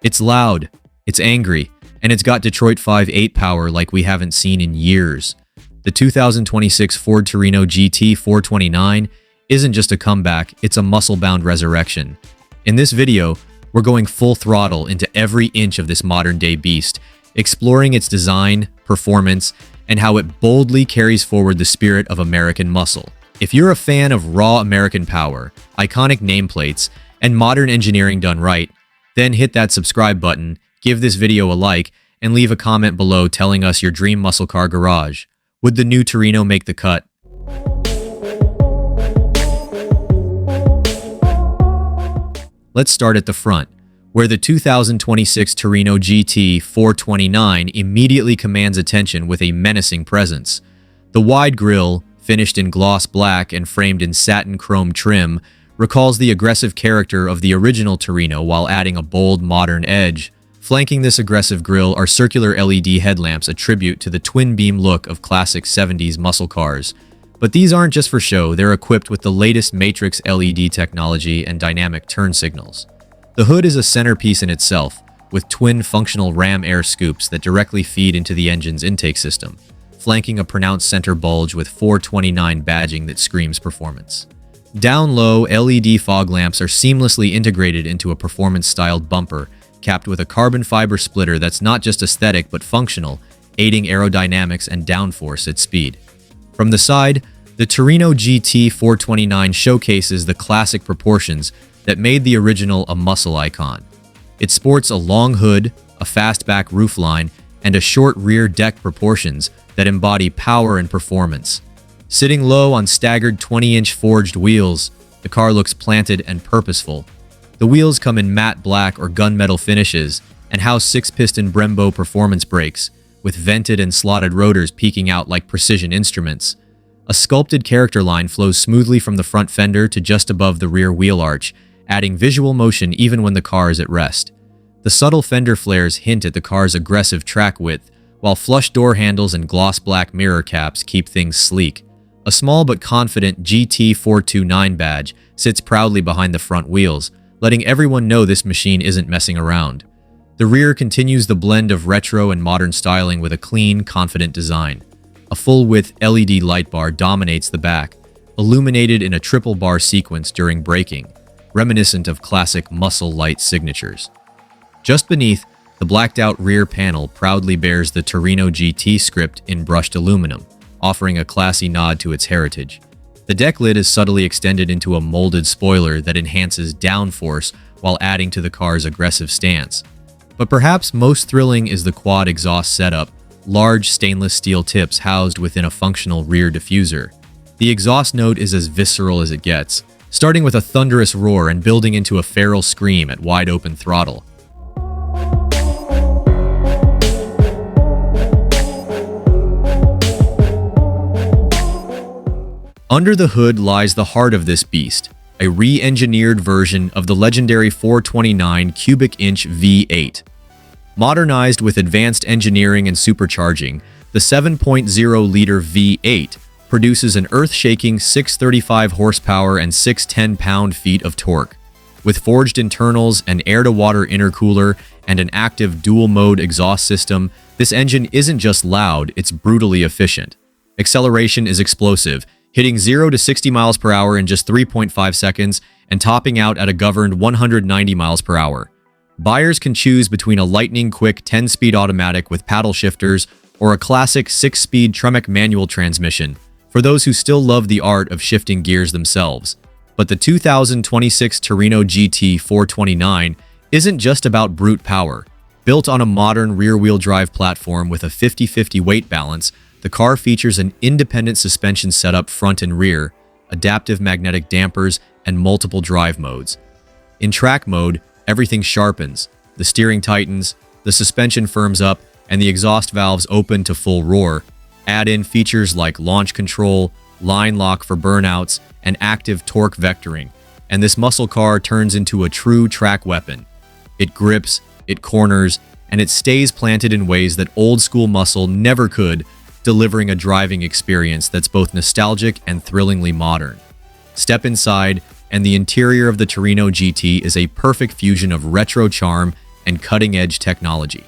It's loud, it's angry, and it's got Detroit 5.8 power like we haven't seen in years. The 2026 Ford Torino GT 429 isn't just a comeback, it's a muscle-bound resurrection. In this video, we're going full throttle into every inch of this modern-day beast, exploring its design, performance, and how it boldly carries forward the spirit of American muscle. If you're a fan of raw American power, iconic nameplates, and modern engineering done right, then hit that subscribe button, give this video a like, and leave a comment below telling us your dream muscle car garage. Would the new Torino make the cut? Let's start at the front, where the 2026 Torino GT 429 immediately commands attention with a menacing presence. The wide grille, finished in gloss black and framed in satin chrome trim, recalls the aggressive character of the original Torino while adding a bold, modern edge. Flanking this aggressive grille are circular LED headlamps, a tribute to the twin-beam look of classic 70s muscle cars. But these aren't just for show, they're equipped with the latest matrix LED technology and dynamic turn signals. The hood is a centerpiece in itself, with twin functional ram air scoops that directly feed into the engine's intake system, flanking a pronounced center bulge with 429 badging that screams performance. Down low, LED fog lamps are seamlessly integrated into a performance-styled bumper, capped with a carbon fiber splitter that's not just aesthetic but functional, aiding aerodynamics and downforce at speed. From the side, the Torino GT 429 showcases the classic proportions that made the original a muscle icon. It sports a long hood, a fastback roofline, and a short rear deck proportions that embody power and performance. Sitting low on staggered 20-inch forged wheels, the car looks planted and purposeful. The wheels come in matte black or gunmetal finishes and house 6-piston Brembo performance brakes, with vented and slotted rotors peeking out like precision instruments. A sculpted character line flows smoothly from the front fender to just above the rear wheel arch, adding visual motion even when the car is at rest. The subtle fender flares hint at the car's aggressive track width, while flush door handles and gloss black mirror caps keep things sleek. A small but confident GT 429 badge sits proudly behind the front wheels, letting everyone know this machine isn't messing around. The rear continues the blend of retro and modern styling with a clean, confident design. A full-width LED light bar dominates the back, illuminated in a triple bar sequence during braking, reminiscent of classic muscle light signatures. Just beneath, the blacked-out rear panel proudly bears the Torino GT script in brushed aluminum, offering a classy nod to its heritage. The deck lid is subtly extended into a molded spoiler that enhances downforce while adding to the car's aggressive stance. But perhaps most thrilling is the quad exhaust setup, large stainless steel tips housed within a functional rear diffuser. The exhaust note is as visceral as it gets, starting with a thunderous roar and building into a feral scream at wide-open throttle. Under the hood lies the heart of this beast, a re-engineered version of the legendary 429 cubic inch V8. Modernized with advanced engineering and supercharging, the 7.0-liter V8 produces an earth-shaking 635 horsepower and 610 pound-feet of torque. With forged internals, an air-to-water intercooler, and an active dual-mode exhaust system, this engine isn't just loud, it's brutally efficient. Acceleration is explosive, hitting 0 to 60 miles per hour in just 3.5 seconds and topping out at a governed 190 miles per hour. Buyers can choose between a lightning-quick 10-speed automatic with paddle shifters or a classic 6-speed Tremec manual transmission for those who still love the art of shifting gears themselves. But the 2026 Torino GT 429 isn't just about brute power. Built on a modern rear-wheel drive platform with a 50-50 weight balance, the car features an independent suspension setup front and rear, adaptive magnetic dampers, and multiple drive modes. In track mode, everything sharpens, the steering tightens, the suspension firms up, and the exhaust valves open to full roar. Add in features like launch control, line lock for burnouts, and active torque vectoring, and this muscle car turns into a true track weapon. It grips, it corners, and it stays planted in ways that old-school muscle never could, delivering a driving experience that's both nostalgic and thrillingly modern. Step inside, and the interior of the Torino GT is a perfect fusion of retro charm and cutting-edge technology.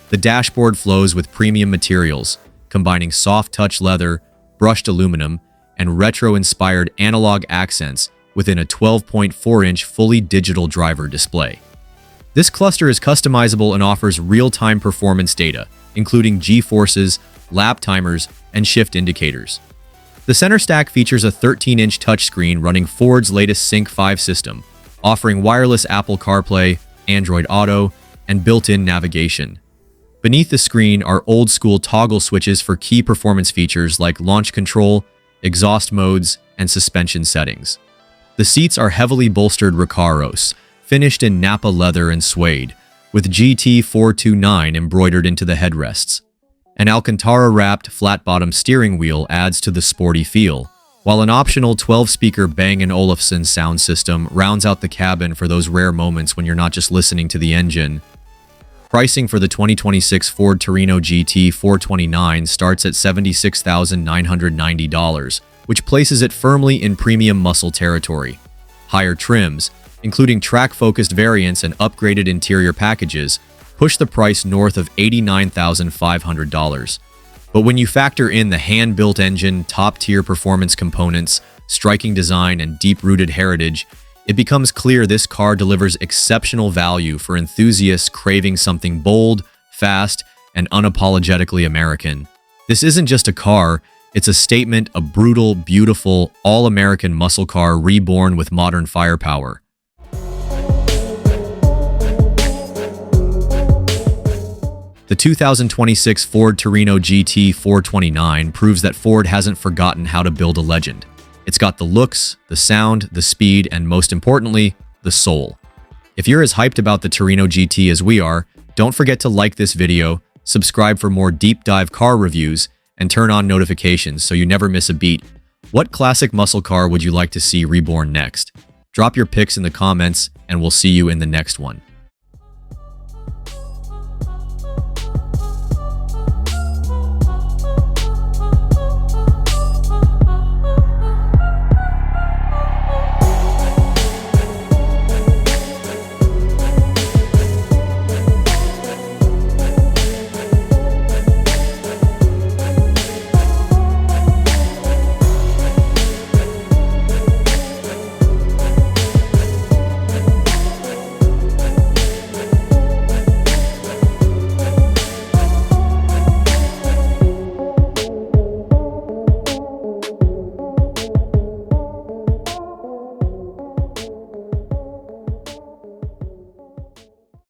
The dashboard flows with premium materials, combining soft-touch leather, brushed aluminum, and retro-inspired analog accents within a 12.4-inch fully digital driver display. This cluster is customizable and offers real-time performance data, including G-forces, lap timers, and shift indicators. The center stack features a 13-inch touchscreen running Ford's latest Sync 5 system, offering wireless Apple CarPlay, Android Auto, and built-in navigation. Beneath the screen are old-school toggle switches for key performance features like launch control, exhaust modes, and suspension settings. The seats are heavily bolstered Recaros, finished in Napa leather and suede, with GT429 embroidered into the headrests. An Alcantara-wrapped flat-bottom steering wheel adds to the sporty feel, while an optional 12-speaker Bang & Olufsen sound system rounds out the cabin for those rare moments when you're not just listening to the engine. Pricing for the 2026 Ford Torino GT 429 starts at $76,990, which places it firmly in premium muscle territory. Higher trims, including track-focused variants and upgraded interior packages, push the price north of $89,500. But when you factor in the hand-built engine, top-tier performance components, striking design, and deep-rooted heritage, it becomes clear this car delivers exceptional value for enthusiasts craving something bold, fast, and unapologetically American. This isn't just a car, it's a statement, a brutal, beautiful, all-American muscle car reborn with modern firepower. The 2026 Ford Torino GT 429 proves that Ford hasn't forgotten how to build a legend. It's got the looks, the sound, the speed, and most importantly, the soul. If you're as hyped about the Torino GT as we are, don't forget to like this video, subscribe for more deep dive car reviews, and turn on notifications so you never miss a beat. What classic muscle car would you like to see reborn next? Drop your pics in the comments, and we'll see you in the next one.